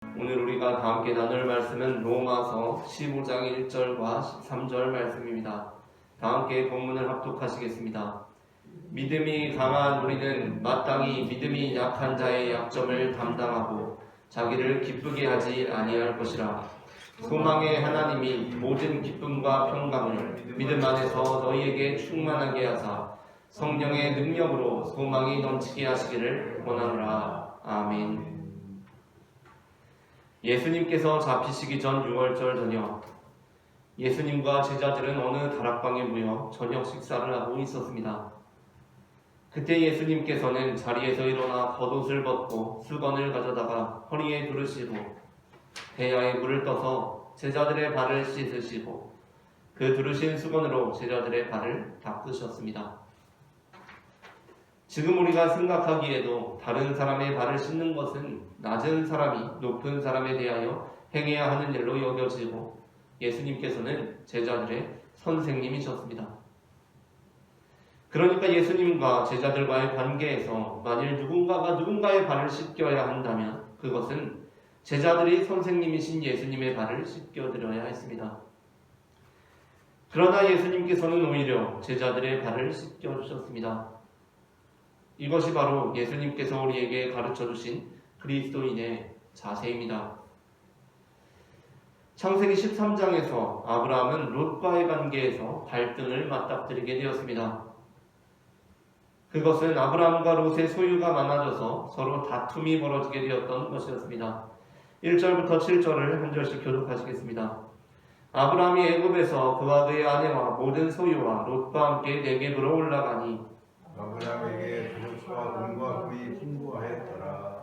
오늘 우리가 다 함께 나눌 말씀은 로마서 15장 1절과 13절 말씀입니다. 다 함께 본문을 합독하시겠습니다. 믿음이 강한 우리는 마땅히 믿음이 약한 자의 약점을 담당하고 자기를 기쁘게 하지 아니할 것이라. 소망의 하나님이 모든 기쁨과 평강을 믿음 안에서 너희에게 충만하게 하사 성령의 능력으로 소망이 넘치게 하시기를 원하노라. 아멘. 예수님께서 잡히시기 전 6월절 저녁, 예수님과 제자들은 어느 다락방에 모여 저녁 식사를 하고 있었습니다. 그때 예수님께서는 자리에서 일어나 겉옷을 벗고 수건을 가져다가 허리에 두르시고 대야에 물을 떠서 제자들의 발을 씻으시고 그 두르신 수건으로 제자들의 발을 닦으셨습니다. 지금 우리가 생각하기에도 다른 사람의 발을 씻는 것은 낮은 사람이 높은 사람에 대하여 행해야 하는 일로 여겨지고 예수님께서는 제자들의 선생님이셨습니다. 그러니까 예수님과 제자들과의 관계에서 만일 누군가가 누군가의 발을 씻겨야 한다면 그것은 제자들이 선생님이신 예수님의 발을 씻겨드려야 했습니다. 그러나 예수님께서는 오히려 제자들의 발을 씻겨주셨습니다. 이것이 바로 예수님께서 우리에게 가르쳐주신 그리스도인의 자세입니다. 창세기 13장에서 아브라함은 롯과의 관계에서 갈등을 맞닥뜨리게 되었습니다. 그것은 아브라함과 롯의 소유가 많아져서 서로 다툼이 벌어지게 되었던 것이었습니다. 1절부터 7절을 한 절씩 교독하시겠습니다. 아브라함이 애굽에서 그와 그의 아내와 모든 소유와 롯과 함께 네겝으로 올라가니 아브라함에게 도처와 돈과 금이 풍부하였더라.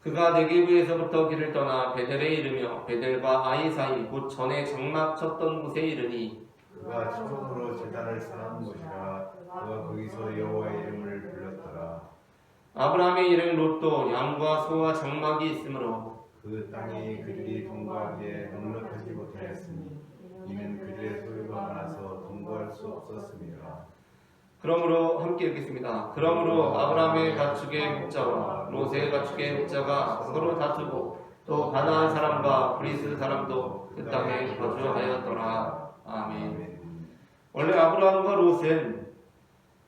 그가 네겝에서부터 길을 떠나 베델에 이르며 베델과 아이 사이 곧 전에 장막 쳤던 곳에 이르니 그가 처음으로 제단을 쌓은 곳이라. 그가 거기서 여호와의 이름을 불렀더라. 아브라함의 이름 롯도 양과 소와 장막이 있으므로 그 땅이 그들이 동거하기에 넉넉하지 못하였으니 이는 그들의 소유가 많아서 동거할 수 없었습니다. 그러므로 함께 읽겠습니다. 그러므로 아브라함의 가축의 목자와 롯의 가축의 목자가 서로 다투고 또 가나안 사람과 브리스 사람도 그 땅에 거주하였더라. 아멘. 원래 아브라함과 롯은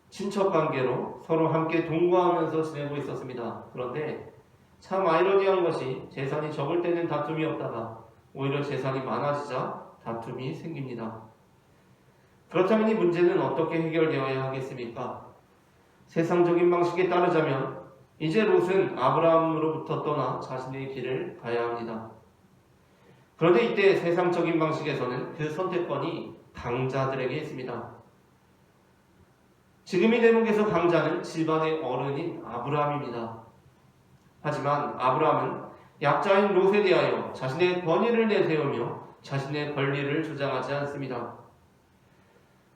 친척 관계로 서로 함께 동거하면서 지내고 있었습니다. 그런데 참 아이러니한 것이 재산이 적을 때는 다툼이 없다가 오히려 재산이 많아지자 다툼이 생깁니다. 그렇다면 이 문제는 어떻게 해결되어야 하겠습니까? 세상적인 방식에 따르자면 이제 롯은 아브라함으로부터 떠나 자신의 길을 가야 합니다. 그런데 이때 세상적인 방식에서는 그 선택권이 강자들에게 있습니다. 지금 이 대목에서 강자는 집안의 어른인 아브라함입니다. 하지만 아브라함은 약자인 롯에 대하여 자신의 권위를 내세우며 자신의 권리를 주장하지 않습니다.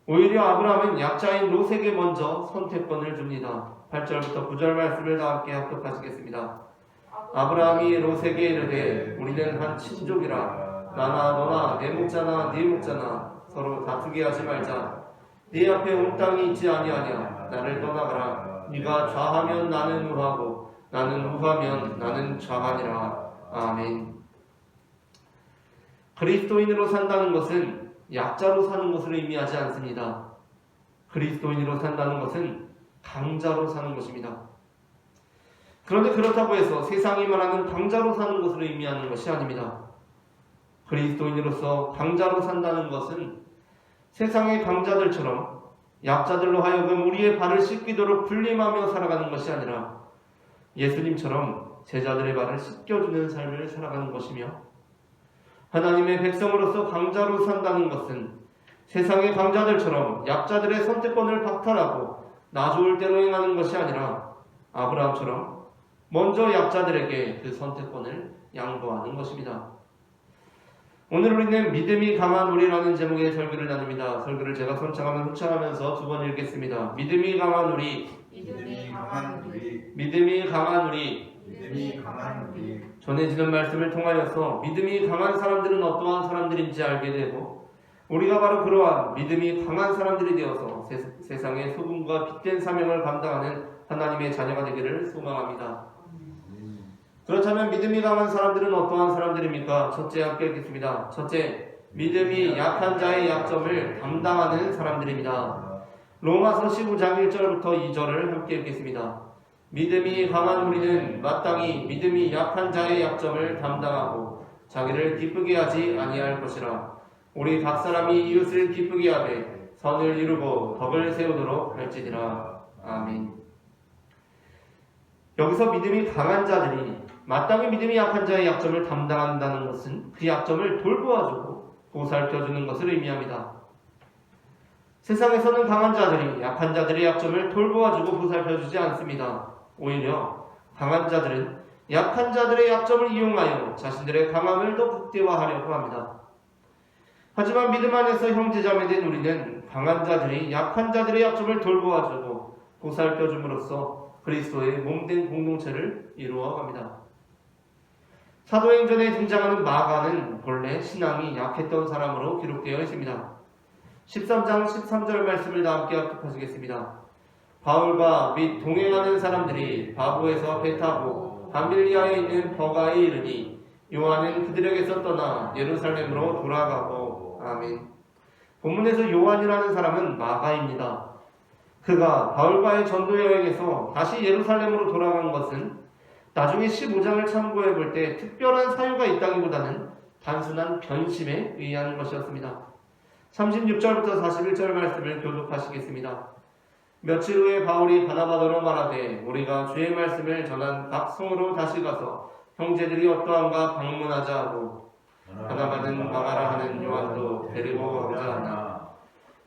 오히려 아브라함은 약자인 롯에게 먼저 선택권을 줍니다. 8절부터 9절 말씀을 다 함께 합독하시겠습니다. 아브라함이 롯에게 이르되 우리는 한 친족이라 나나 너나 내 목자나 네 목자나 서로 다투게 하지 말자. 네 앞에 온 땅이 있지 아니하냐. 나를 떠나가라. 네가 좌하면 나는 우하고 나는 우하면 나는 좌하니라. 아멘. 그리스도인으로 산다는 것은 약자로 사는 것을 의미하지 않습니다. 그리스도인으로 산다는 것은 강자로 사는 것입니다. 그런데 그렇다고 해서 세상이 말하는 강자로 사는 것을 의미하는 것이 아닙니다. 그리스도인으로서 강자로 산다는 것은 세상의 강자들처럼 약자들로 하여금 우리의 발을 씻기도록 군림하며 살아가는 것이 아니라 예수님처럼 제자들의 발을 씻겨주는 삶을 살아가는 것이며 하나님의 백성으로서 강자로 산다는 것은 세상의 강자들처럼 약자들의 선택권을 박탈하고 나 좋을 대로 행하는 것이 아니라 아브라함처럼 먼저 약자들에게 그 선택권을 양보하는 것입니다. 오늘 우리는 믿음이 강한 우리라는 제목의 설교를 나눕니다. 설교를 제가 선창하면 흡창하면서 두 번 읽겠습니다. 믿음이 강한 우리, 믿음이 강한 우리, 믿음이 강한 우리. 믿음이 강한 우리. 전해지는 말씀을 통하여서 믿음이 강한 사람들은 어떠한 사람들인지 알게 되고 우리가 바로 그러한 믿음이 강한 사람들이 되어서 세상의 소금과 빛된 사명을 감당하는 하나님의 자녀가 되기를 소망합니다. 그렇다면 믿음이 강한 사람들은 어떠한 사람들입니까? 첫째 함께 읽겠습니다. 첫째, 믿음이 약한 자의 약점을 담당하는 사람들입니다. 로마서 15장 1절부터 2절을 함께 읽겠습니다. 믿음이 강한 우리는 마땅히 믿음이 약한 자의 약점을 담당하고 자기를 기쁘게 하지 아니할 것이라. 우리 각 사람이 이웃을 기쁘게 하되 선을 이루고 덕을 세우도록 할지니라. 아멘. 여기서 믿음이 강한 자들이 마땅히 믿음이 약한 자의 약점을 담당한다는 것은 그 약점을 돌보아주고 보살펴주는 것을 의미합니다. 세상에서는 강한 자들이 약한 자들의 약점을 돌보아주고 보살펴주지 않습니다. 오히려 강한 자들은 약한 자들의 약점을 이용하여 자신들의 강함을 더 극대화하려고 합니다. 하지만 믿음 안에서 형제자매된 우리는 강한 자들이 약한 자들의 약점을 돌보아주고 보살펴줌으로써 그리스도의 몸된 공동체를 이루어갑니다. 사도행전에 등장하는 마가는 본래 신앙이 약했던 사람으로 기록되어 있습니다. 13장 13절 말씀을 다 함께 합독하시겠습니다. 바울과 및 동행하는 사람들이 바보에서 배 타고 밤빌리아에 있는 버가에 이르니 요한은 그들에게서 떠나 예루살렘으로 돌아가고. 아멘. 본문에서 요한이라는 사람은 마가입니다. 그가 바울과의 전도 여행에서 다시 예루살렘으로 돌아간 것은 나중에 15장을 참고해 볼 때 특별한 사유가 있다기보다는 단순한 변심에 의한 것이었습니다. 36절부터 41절 말씀을 교독하시겠습니다. 며칠 후에 바울이 바나바더러 말하되 우리가 주의 말씀을 전한 각 성으로 다시 가서 형제들이 어떠한가 방문하자 하고 바나바는 마가라 하는 요한도 데리고 가고자 하나.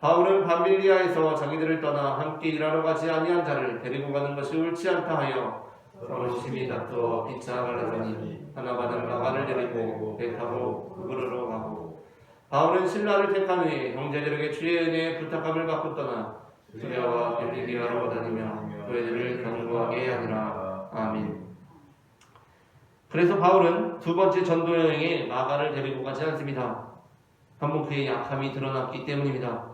바울은 밤빌리아에서 자기들을 떠나 함께 일하러 가지 아니한 자를 데리고 가는 것이 옳지 않다 하여 서로 심히 다투어 피차 갈라서니 바나바는 마가를 데리고 배 타고 그그르로 가고 바울은 신라를 택한 후에 형제들에게 주의 은혜에 부탁함을 받고 떠나 수레와 빌리기아로 다니며 교회들을 견고하게 하니라. 아멘. 그래서 바울은 두 번째 전도 여행에 마가를 데리고 가지 않습니다. 한번 그의 약함이 드러났기 때문입니다.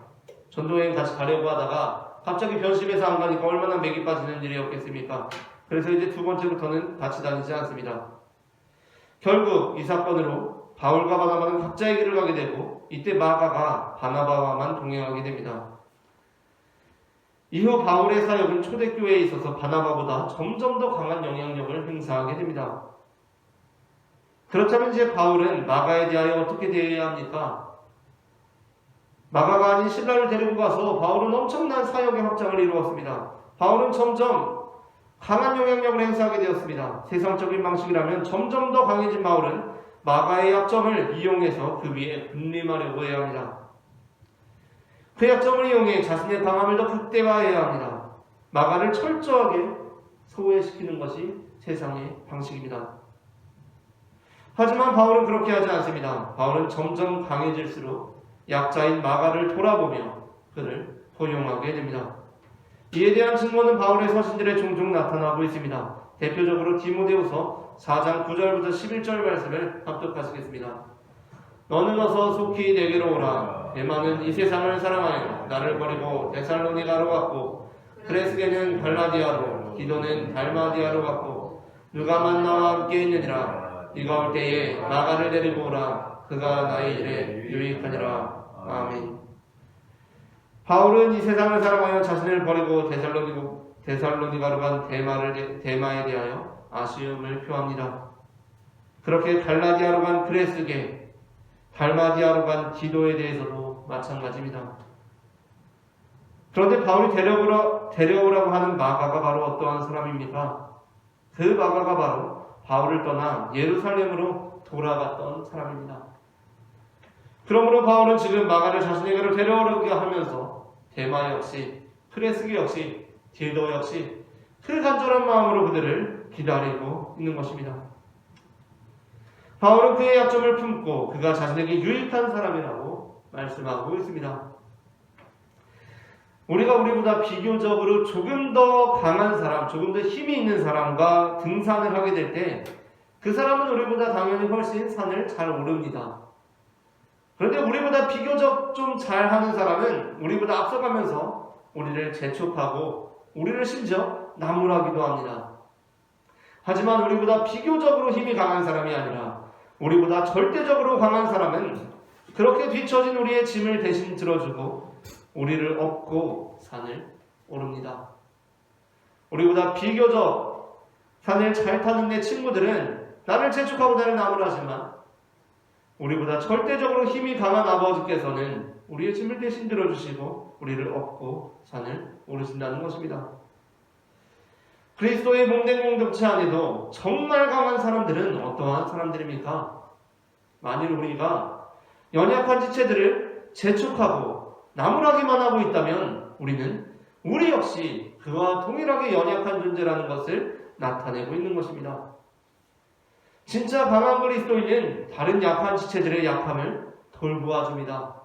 전도 여행 같이 가려고 하다가 갑자기 변심해서 안 가니까 얼마나 맥이 빠지는 일이었겠습니까? 그래서 이제 두 번째부터는 같이 다니지 않습니다. 결국 이 사건으로 바울과 바나바는 각자의 길을 가게 되고 이때 마가가 바나바와만 동행하게 됩니다. 이후 바울의 사역은 초대교회에 있어서 바나바보다 점점 더 강한 영향력을 행사하게 됩니다. 그렇다면 이제 바울은 마가에 대하여 어떻게 대해야 합니까? 마가가 아닌 신라를 데리고 가서 바울은 엄청난 사역의 확장을 이루었습니다. 바울은 점점 강한 영향력을 행사하게 되었습니다. 세상적인 방식이라면 점점 더 강해진 바울은 마가의 약점을 이용해서 그 위에 군림하려고 해야 합니다. 그 약점을 이용해 자신의 강함을 더 극대화해야 합니다. 마가를 철저하게 소외시키는 것이 세상의 방식입니다. 하지만 바울은 그렇게 하지 않습니다. 바울은 점점 강해질수록 약자인 마가를 돌아보며 그를 포용하게 됩니다. 이에 대한 증거는 바울의 서신들에 종종 나타나고 있습니다. 대표적으로 디모데후서 4장 9절부터 11절 말씀을 합독하시겠습니다. 너는 어서 속히 내게로 오라. 데마는 이 세상을 사랑하여 나를 버리고 데살로니가로 갔고 크레스게는 갈라디아로 디도는 달마디아로 갔고 누가만 나와 함께 있느니라. 네가 올 때에 마가를 데리고 오라. 그가 나의 일에 유익하니라. 아멘. 바울은 이 세상을 사랑하여 자신을 버리고 데살로니가로 간 데마에 대하여 아쉬움을 표합니다. 그렇게 갈라디아로 간 크레스게, 달마디아로 간 디도에 대해서도 마찬가지입니다. 그런데 바울이 데려오라고 하는 마가가 바로 어떠한 사람입니까? 그 마가가 바로 바울을 떠나 예루살렘으로 돌아갔던 사람입니다. 그러므로 바울은 지금 마가를 자신에게로 데려오려고 하면서 데마 역시, 크레스게 역시, 디도 역시 그 간절한 마음으로 그들을 기다리고 있는 것입니다. 바울은 그의 약점을 품고 그가 자신에게 유익한 사람이라고 말씀하고 있습니다. 우리가 우리보다 비교적으로 조금 더 강한 사람, 조금 더 힘이 있는 사람과 등산을 하게 될 때 그 사람은 우리보다 당연히 훨씬 산을 잘 오릅니다. 그런데 우리보다 비교적 좀 잘하는 사람은 우리보다 앞서가면서 우리를 재촉하고 우리를 심지어 나무라기도 합니다. 하지만 우리보다 비교적으로 힘이 강한 사람이 아니라 우리보다 절대적으로 강한 사람은 그렇게 뒤처진 우리의 짐을 대신 들어주고 우리를 업고 산을 오릅니다. 우리보다 비교적 산을 잘 타는 내 친구들은 나를 재촉하고 나를 나무라지만 우리보다 절대적으로 힘이 강한 아버지께서는 우리의 짐을 대신 들어주시고 우리를 업고 산을 오르신다는 것입니다. 그리스도의 몸된 공동체 안에도 정말 강한 사람들은 어떠한 사람들입니까? 만일 우리가 연약한 지체들을 재촉하고 나무라기만 하고 있다면 우리는 우리 역시 그와 동일하게 연약한 존재라는 것을 나타내고 있는 것입니다. 진짜 강한 그리스도인은 다른 약한 지체들의 약함을 돌보아줍니다.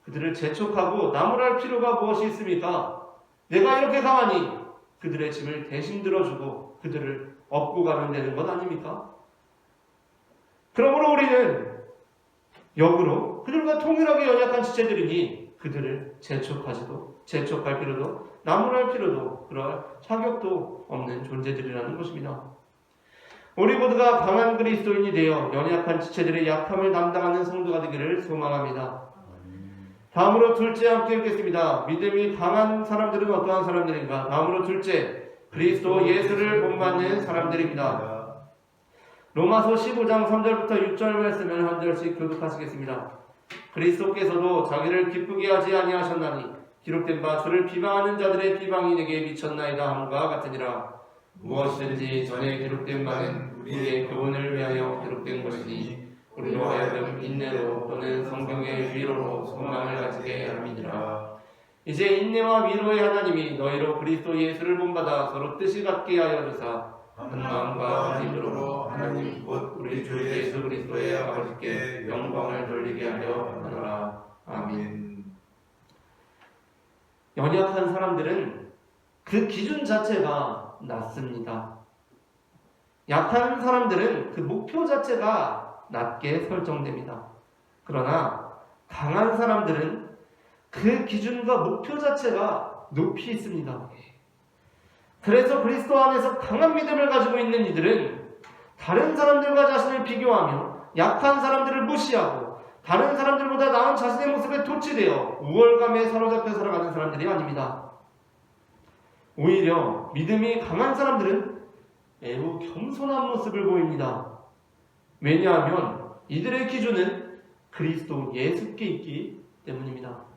그들을 재촉하고 나무랄 필요가 무엇이 있습니까? 내가 이렇게 강하니 그들의 짐을 대신 들어주고 그들을 업고 가면 되는 것 아닙니까? 그러므로 우리는 역으로 그들과 동일하게 연약한 지체들이니 그들을 재촉할 필요도 나무랄 필요도 그럴 자격도 없는 존재들이라는 것입니다. 우리 모두가 강한 그리스도인이 되어 연약한 지체들의 약함을 담당하는 성도가 되기를 소망합니다. 다음으로 둘째 함께 읽겠습니다. 믿음이 강한 사람들은 어떠한 사람들인가? 다음으로 둘째, 그리스도 예수를 본받는 사람들입니다. 로마서 15장 3절부터 6절 말씀을 한 절씩 교독하시겠습니다. 그리스도께서도 자기를 기쁘게 하지 아니하셨나니 기록된 바 저를 비방하는 자들의 비방이 내게 미쳤나이다 함과 같으니라. 무엇이든지 전에 기록된 바는 우리의 교훈을 위하여 기록된 것이니 우리로 하여금 인내로 또는 성경의 위로로 소망을 가지게 함이니라. 이제 인내와 위로의 하나님이 너희로 그리스도 예수를 본받아 서로 뜻이 같게 하여 주사 한 마음과 한 힘으로 하나님 곧 우리 주 예수 그리스도의 아버지께 영광을 돌리게 하려 하노라. 아멘. 연약한 사람들은 그 기준 자체가 낮습니다. 약한 사람들은 그 목표 자체가 낮게 설정됩니다. 그러나 강한 사람들은 그 기준과 목표 자체가 높이 있습니다. 그래서 그리스도 안에서 강한 믿음을 가지고 있는 이들은 다른 사람들과 자신을 비교하며 약한 사람들을 무시하고 다른 사람들보다 나은 자신의 모습에 도취되어 우월감에 사로잡혀 살아가는 사람들이 아닙니다. 오히려 믿음이 강한 사람들은 매우 겸손한 모습을 보입니다. 왜냐하면 이들의 기준은 그리스도 예수께 있기 때문입니다.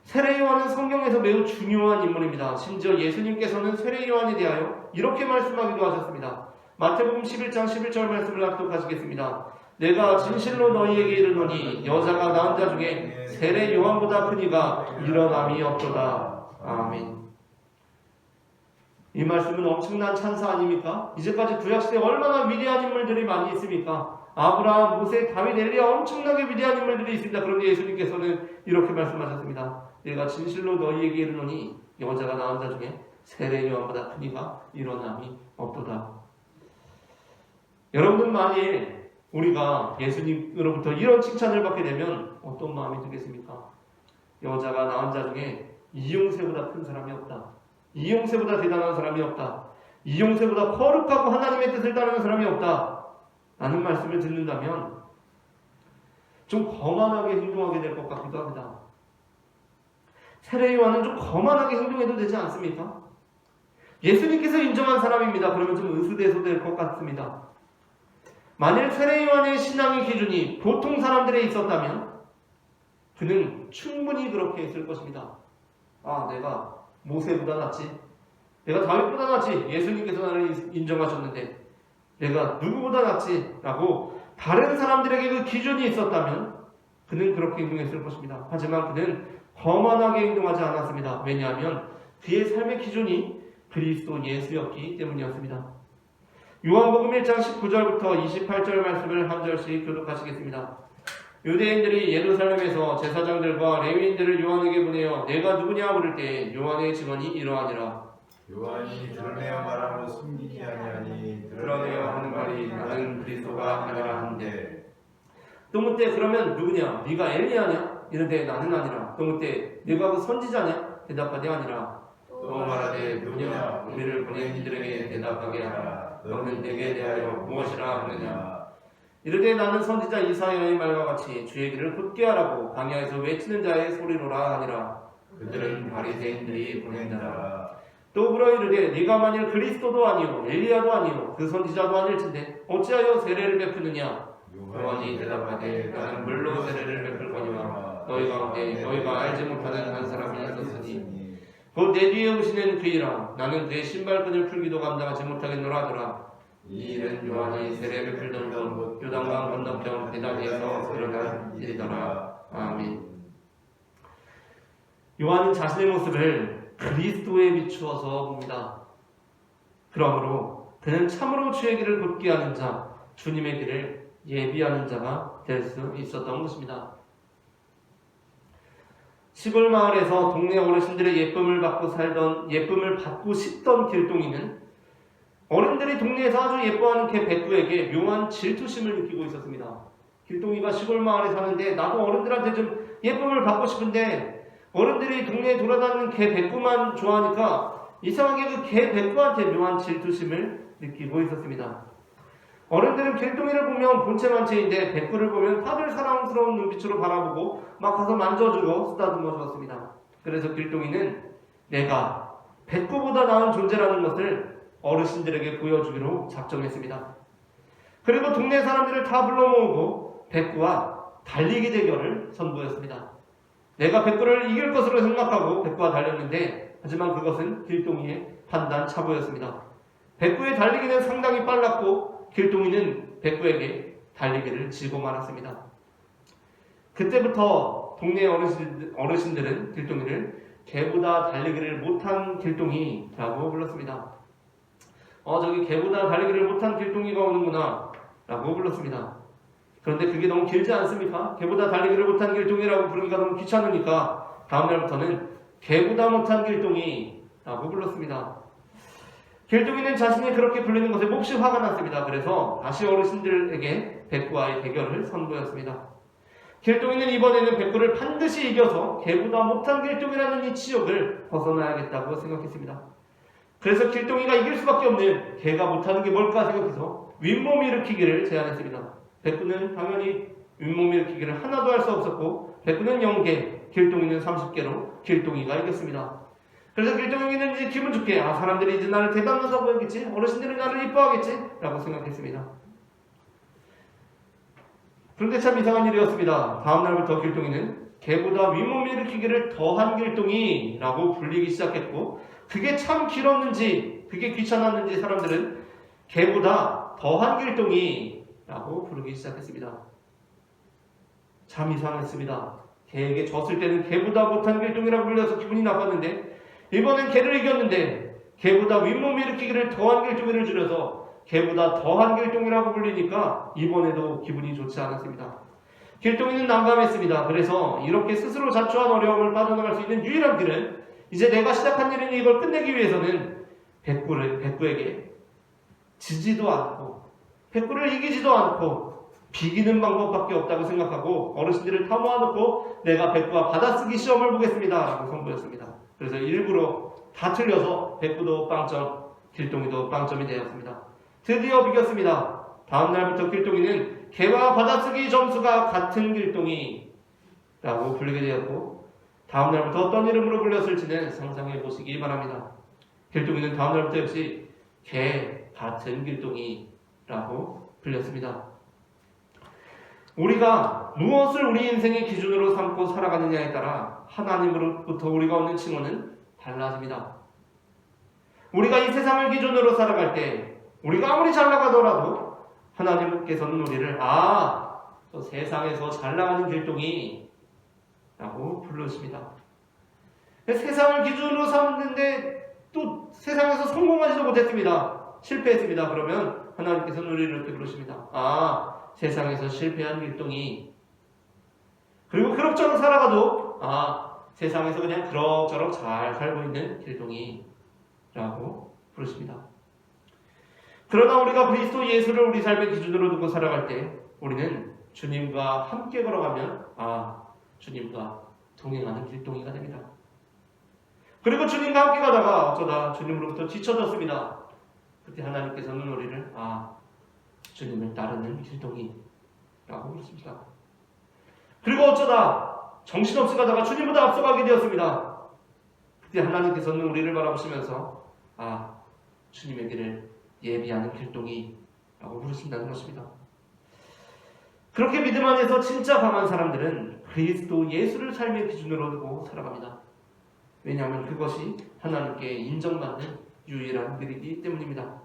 세례 요한은 성경에서 매우 중요한 인물입니다. 심지어 예수님께서는 세례 요한에 대하여 이렇게 말씀하기도 하셨습니다. 마태복음 11장 11절 말씀을 낭독하시겠습니다. 내가 진실로 너희에게 이르노니 여자가 낳은 자 중에 세례 요한보다 큰 이가 일어남이 없도다. 아멘. 이 말씀은 엄청난 찬사 아닙니까? 이제까지 구약시대에 얼마나 위대한 인물들이 많이 있습니까? 아브라함, 모세, 다윗, 엘리야 엄청나게 위대한 인물들이 있습니다. 그런데 예수님께서는 이렇게 말씀하셨습니다. 내가 진실로 너희에게 이르노니 여자가 낳은 자 중에 세례 요한보다 큰 이가 일어남이 없도다. 여러분은 만일 우리가 예수님으로부터 이런 칭찬을 받게 되면 어떤 마음이 들겠습니까? 여자가 낳은 자 중에 이용세보다 큰 사람이 없다. 이용세보다 대단한 사람이 없다. 이용세보다 거룩하고 하나님의 뜻을 따르는 사람이 없다. 라는 말씀을 듣는다면 좀 거만하게 행동하게 될 것 같기도 합니다. 세례 요한은 좀 거만하게 행동해도 되지 않습니까? 예수님께서 인정한 사람입니다. 그러면 좀 은수대소 될 것 같습니다. 만일 세례 요한의 신앙의 기준이 보통 사람들에 있었다면 그는 충분히 그렇게 했을 것입니다. 아, 내가 모세보다 낫지. 내가 다윗보다 낫지. 예수님께서 나를 인정하셨는데 내가 누구보다 낫지. 라고 다른 사람들에게 그 기준이 있었다면 그는 그렇게 행동했을 것입니다. 하지만 그는 거만하게 행동하지 않았습니다. 왜냐하면 그의 삶의 기준이 그리스도 예수였기 때문이었습니다. 요한복음 1장 19절부터 28절 말씀을 한 절씩 교독하시겠습니다. 유대인들이 예루살렘에서 제사장들과 레위인들을 요한에게 보내어 내가 누구냐 물을 때 요한의 증언이 이러하니라. 요한이 드러내어 말하고 숨기지 아니하니 드러내어 하는 말이 나는 그리스도가 아니라 하는데 또 묻되 그러면 누구냐? 네가 엘리야냐? 이르되 나는 아니라. 또 묻되 네가 그 선지자냐? 대답하되 아니라. 또 말하되 누구냐 우리를 보낸 이들에게 대답하게 하라. 너는 내게 대하여 무엇이라 하느냐. 이르되 나는 선지자 이사야의 말과 같이 주의 길을 곧게 하라고 광야에서 외치는 자의 소리로라 하니라. 그들은 바리새인들이 보낸 자라. 또 물어 이르되 네가 만일 그리스도도 아니요 엘리야도 아니요 그 선지자도 아닐진데 어찌하여 세례를 베푸느냐. 요한이 대답하되 나는 물로 세례를 베풀거니와 너희 가운데 너희가 알지 못하는 한 사람이 있었으니 곧 내 뒤에 오시는 그이라. 나는 그의 신발끈을 풀기도 감당하지 못하겠노라 하더라. 이 일은 요한이 세례를 베풀던 것 요단강 건너편 베다니에서 일어난 일이더라. 아멘. 요한은 자신의 모습을 그리스도에 비추어서 봅니다. 그러므로 그는 참으로 주의 길을 곧게 하는 자, 주님의 길을 예비하는 자가 될 수 있었던 것입니다. 시골 마을에서 동네 어르신들의 예쁨을 받고 싶던 길동이는 어른들이 동네에서 아주 예뻐하는 개 백구에게 묘한 질투심을 느끼고 있었습니다. 길동이가 시골 마을에 사는데 나도 어른들한테 좀 예쁨을 받고 싶은데 어른들이 동네에 돌아다니는 개 백구만 좋아하니까 이상하게 그 개 백구한테 묘한 질투심을 느끼고 있었습니다. 어른들은 길동이를 보면 본체만체인데 백구를 보면 다들 사랑스러운 눈빛으로 바라보고 막 가서 만져주고 쓰다듬어 주었습니다. 그래서 길동이는 내가 백구보다 나은 존재라는 것을 어르신들에게 보여주기로 작정했습니다. 그리고 동네 사람들을 다 불러 모으고 백구와 달리기 대결을 선보였습니다. 내가 백구를 이길 것으로 생각하고 백구와 달렸는데 하지만 그것은 길동이의 판단 차보였습니다. 백구의 달리기는 상당히 빨랐고 길동이는 백구에게 달리기를 지고 말았습니다. 그때부터 동네 어르신들은 길동이를 개보다 달리기를 못한 길동이라고 불렀습니다. 저기 개보다 달리기를 못한 길동이가 오는구나 라고 불렀습니다. 그런데 그게 너무 길지 않습니까? 개보다 달리기를 못한 길동이라고 부르기가 너무 귀찮으니까 다음날부터는 개보다 못한 길동이라고 불렀습니다. 길동이는 자신이 그렇게 불리는 것에 몹시 화가 났습니다. 그래서 다시 어르신들에게 백구와의 대결을 선보였습니다. 길동이는 이번에는 백구를 반드시 이겨서 개보다 못한 길동이라는 이 치욕을 벗어나야겠다고 생각했습니다. 그래서 길동이가 이길 수밖에 없는 개가 못하는 게 뭘까 생각해서 윗몸 일으키기를 제안했습니다. 백구는 당연히 윗몸 일으키기를 하나도 할 수 없었고 백구는 0개, 길동이는 30개로 길동이가 이겼습니다. 그래서 길동이는 이제 기분 좋게 사람들이 이제 나를 대단하다고 하겠지, 어르신들이 나를 이뻐하겠지 라고 생각했습니다. 그런데 참 이상한 일이었습니다. 다음날부터 길동이는 개보다 윗몸 일으키기를 더한 길동이라고 불리기 시작했고 그게 참 길었는지 그게 귀찮았는지 사람들은 개보다 더한 길동이라고 부르기 시작했습니다. 참 이상했습니다. 개에게 졌을 때는 개보다 못한 길동이라고 불려서 기분이 나빴는데 이번엔 개를 이겼는데 개보다 윗몸 일으키기를 더한 길동이를 줄여서 개보다 더한 길동이라고 불리니까 이번에도 기분이 좋지 않았습니다. 길동이는 난감했습니다. 그래서 이렇게 스스로 자초한 어려움을 빠져나갈 수 있는 유일한 길은 이제 내가 시작한 일이니 이걸 끝내기 위해서는 백구에게 지지도 않고 백구를 이기지도 않고 비기는 방법밖에 없다고 생각하고 어르신들을 다 모아놓고 내가 백구와 받아쓰기 시험을 보겠습니다 라고 선보였습니다. 그래서 일부러 다 틀려서 백구도 빵점, 길동이도 빵점이 되었습니다. 드디어 비겼습니다. 다음날부터 길동이는 개와 받아쓰기 점수가 같은 길동이라고 불리게 되었고 다음날부터 어떤 이름으로 불렸을지는 상상해 보시기 바랍니다. 길동이는 다음날부터 역시 개 같은 길동이라고 불렸습니다. 우리가 무엇을 우리 인생의 기준으로 삼고 살아가느냐에 따라 하나님으로부터 우리가 얻는 칭호는 달라집니다. 우리가 이 세상을 기준으로 살아갈 때 우리가 아무리 잘 나가더라도 하나님께서는 우리를 저 세상에서 잘 나가는 길동이 라고 부르십니다. 세상을 기준으로 삼는데 또 세상에서 성공하지도 못했습니다. 실패했습니다. 그러면 하나님께서는 우리를 이렇게 부르십니다. 세상에서 실패한 길동이. 그리고 그럭저럭 살아가도 세상에서 그냥 그럭저럭 잘 살고 있는 길동이 라고 부르십니다. 그러나 우리가 그리스도 예수를 우리 삶의 기준으로 두고 살아갈 때 우리는 주님과 함께 걸어가면 주님과 동행하는 길동이가 됩니다. 그리고 주님과 함께 가다가 어쩌다 주님으로부터 뒤쳐졌습니다. 그때 하나님께서는 우리를 주님을 따르는 길동이라고 부르십니다. 그리고 어쩌다 정신없이 가다가 주님보다 앞서가게 되었습니다. 그때 하나님께서는 우리를 바라보시면서 주님의 길을 예비하는 길동이라고 부르신다는 것입니다. 그렇게 믿음 안에서 진짜 강한 사람들은 그리스도 예수를 삶의 기준으로 두고 살아갑니다. 왜냐하면 그것이 하나님께 인정받는 유일한 길이기 때문입니다.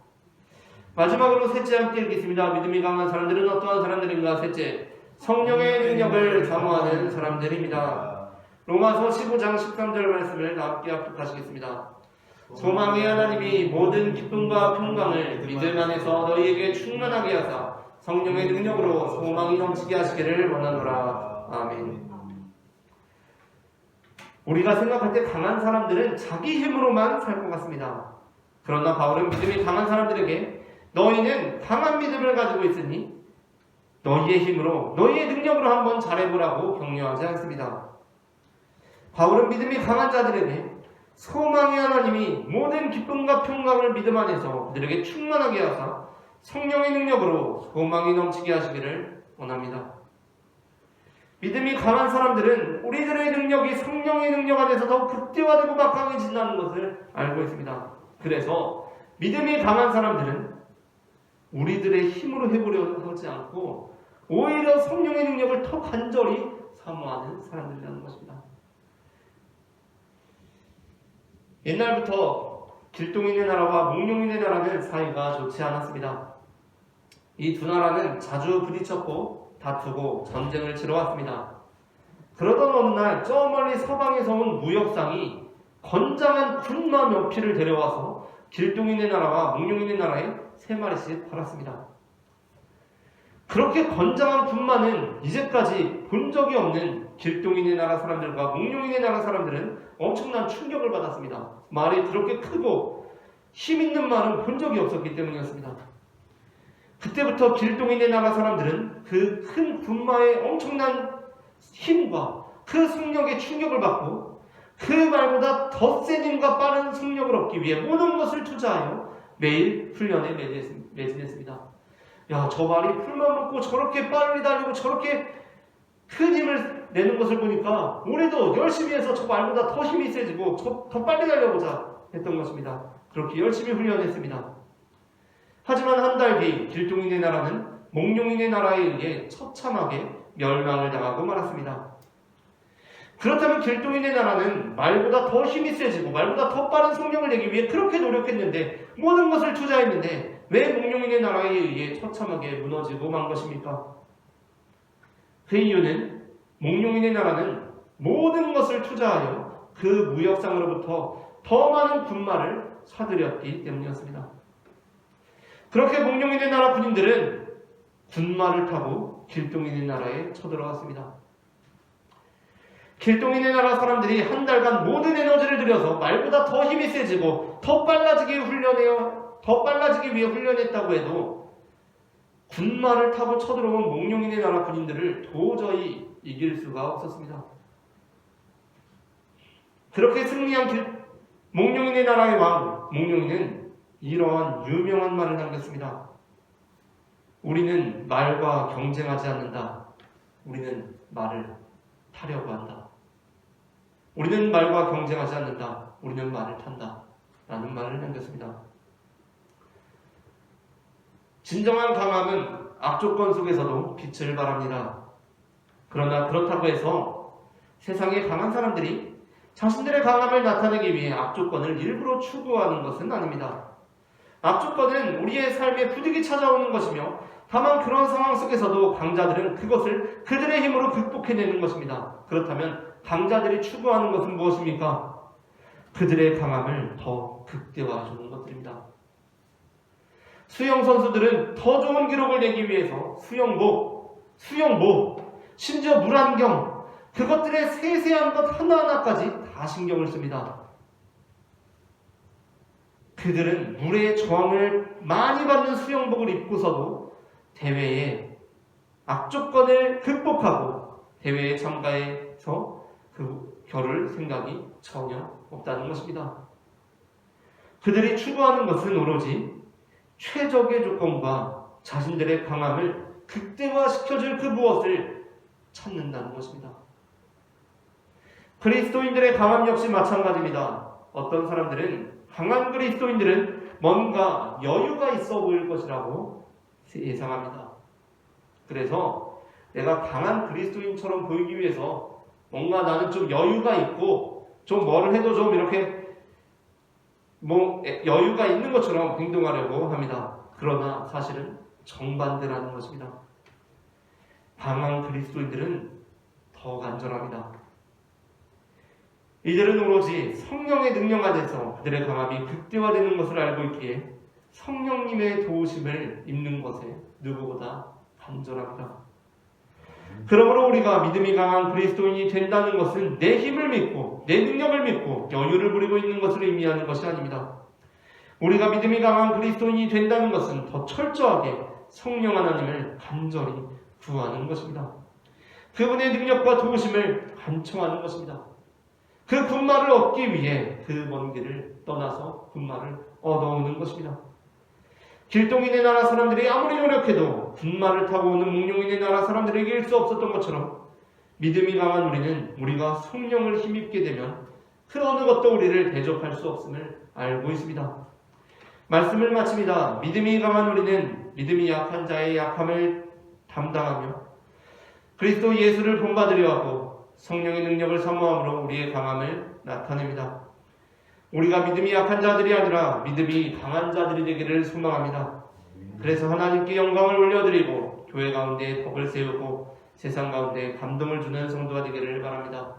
마지막으로 셋째 함께 읽겠습니다. 믿음이 강한 사람들은 어떠한 사람들인가? 셋째, 성령의 능력을 사모하는 사람들입니다. 로마서 15장 13절 말씀을 함께 합독하시겠습니다. 소망의 하나님이 모든 기쁨과 평강을 믿음 안에서 너희에게 충만하게 하사 성령의 능력으로 소망이 넘치게 하시기를 원하노라. 아멘. 우리가 생각할 때 강한 사람들은 자기 힘으로만 살 것 같습니다. 그러나 바울은 믿음이 강한 사람들에게 너희는 강한 믿음을 가지고 있으니 너희의 힘으로, 너희의 능력으로 한번 잘해보라고 격려하지 않습니다. 바울은 믿음이 강한 자들에게 소망의 하나님이 모든 기쁨과 평강을 믿음 안에서 그들에게 충만하게 하사 성령의 능력으로 소망이 넘치게 하시기를 원합니다. 믿음이 강한 사람들은 우리들의 능력이 성령의 능력 안에서 더 극대화되고 막강해진다는 것을 알고 있습니다. 그래서 믿음이 강한 사람들은 우리들의 힘으로 해보려고 하지 않고 오히려 성령의 능력을 더 간절히 사모하는 사람들이라는 것입니다. 옛날부터 길동인의 나라와 몽룡인의 나라는 사이가 좋지 않았습니다. 이 두 나라는 자주 부딪혔고 다투고 전쟁을 치러왔습니다. 그러던 어느 날 저 멀리 서방에서 온 무역상이 건장한 군마 몇 피를 데려와서 길동인의 나라와 몽룡인의 나라에 3마리씩 팔았습니다. 그렇게 건장한 군마는 이제까지 본 적이 없는 길동인의 나라 사람들과 몽룡인의 나라 사람들은 엄청난 충격을 받았습니다. 말이 그렇게 크고 힘 있는 말은 본 적이 없었기 때문이었습니다. 그때부터 길동인의 나라 사람들은 그 큰 군마의 엄청난 힘과 그 승력에 충격을 받고 그 말보다 더 센 힘과 빠른 승력을 얻기 위해 모든 것을 투자하여 매일 훈련에 매진했습니다. 야, 저 말이 풀만 먹고 저렇게 빨리 달리고 저렇게 큰 힘을 내는 것을 보니까 우리도 열심히 해서 저 말보다 더 힘이 세지고 더 빨리 달려보자 했던 것입니다. 그렇게 열심히 훈련했습니다. 하지만 한 달 뒤 길동인의 나라는 몽룡인의 나라에 의해 처참하게 멸망을 당하고 말았습니다. 그렇다면 길동인의 나라는 말보다 더 힘이 세지고 말보다 더 빠른 성령을 내기 위해 그렇게 노력했는데 모든 것을 투자했는데 왜 몽룡인의 나라에 의해 처참하게 무너지고 만 것입니까? 그 이유는 몽룡인의 나라는 모든 것을 투자하여 그 무역상으로부터 더 많은 군마를 사들였기 때문이었습니다. 그렇게 몽룡인의 나라 군인들은 군마를 타고 길동인의 나라에 쳐들어갔습니다. 길동인의 나라 사람들이 한 달간 모든 에너지를 들여서 말보다 더 힘이 세지고 더 빨라지기 위해 훈련했다고 해도 군마를 타고 쳐들어온 몽룡인의 나라 군인들을 도저히 이길 수가 없었습니다. 그렇게 승리한 몽룡인의 나라의 왕 몽룡인은 이러한 유명한 말을 남겼습니다. 우리는 말과 경쟁하지 않는다. 우리는 말을 타려고 한다. 우리는 말과 경쟁하지 않는다. 우리는 말을 탄다. 라는 말을 남겼습니다. 진정한 강함은 악조건 속에서도 빛을 발합니다. 그러나 그렇다고 해서 세상에 강한 사람들이 자신들의 강함을 나타내기 위해 악조건을 일부러 추구하는 것은 아닙니다. 악조건은 우리의 삶에 부득이 찾아오는 것이며 다만 그런 상황 속에서도 강자들은 그것을 그들의 힘으로 극복해내는 것입니다. 그렇다면 강자들이 추구하는 것은 무엇입니까? 그들의 강함을 더 극대화해주는 것들입니다. 수영 선수들은 더 좋은 기록을 내기 위해서 수영복, 심지어 물안경, 그것들의 세세한 것 하나하나까지 다 신경을 씁니다. 그들은 물의 저항을 많이 받는 수영복을 입고서도 대회에 악조건을 극복하고 대회에 참가해서 그 겨룰 생각이 전혀 없다는 것입니다. 그들이 추구하는 것은 오로지 최적의 조건과 자신들의 강함을 극대화시켜줄 그 무엇을 찾는다는 것입니다. 그리스도인들의 강함 역시 마찬가지입니다. 어떤 사람들은 강한 그리스도인들은 뭔가 여유가 있어 보일 것이라고 예상합니다. 그래서 내가 강한 그리스도인처럼 보이기 위해서 뭔가 나는 좀 여유가 있고 좀 뭐를 해도 좀 이렇게 여유가 있는 것처럼 행동하려고 합니다. 그러나 사실은 정반대라는 것입니다. 강한 그리스도인들은 더 간절합니다. 이들은 오로지 성령의 능력 안에서 그들의 강함이 극대화되는 것을 알고 있기에 성령님의 도우심을 입는 것에 누구보다 간절합니다. 그러므로 우리가 믿음이 강한 그리스도인이 된다는 것은 내 힘을 믿고 내 능력을 믿고 여유를 부리고 있는 것을 의미하는 것이 아닙니다. 우리가 믿음이 강한 그리스도인이 된다는 것은 더 철저하게 성령 하나님을 간절히 구하는 것입니다. 그분의 능력과 도우심을 간청하는 것입니다. 그 분말을 얻기 위해 그 먼 길을 떠나서 분말을 얻어오는 것입니다. 길동인의 나라 사람들이 아무리 노력해도 분말을 타고 오는 몽룡인의 나라 사람들을 이길 수 없었던 것처럼 믿음이 강한 우리는 우리가 성령을 힘입게 되면 그 어느 것도 우리를 대적할 수 없음을 알고 있습니다. 말씀을 마칩니다. 믿음이 강한 우리는 믿음이 약한 자의 약함을 담당하며 그리스도 예수를 본받으려 하고 성령의 능력을 사모함으로 우리의 강함을 나타냅니다. 우리가 믿음이 약한 자들이 아니라 믿음이 강한 자들이 되기를 소망합니다. 그래서 하나님께 영광을 올려드리고 교회 가운데 덕을 세우고 세상 가운데 감동을 주는 성도가 되기를 바랍니다.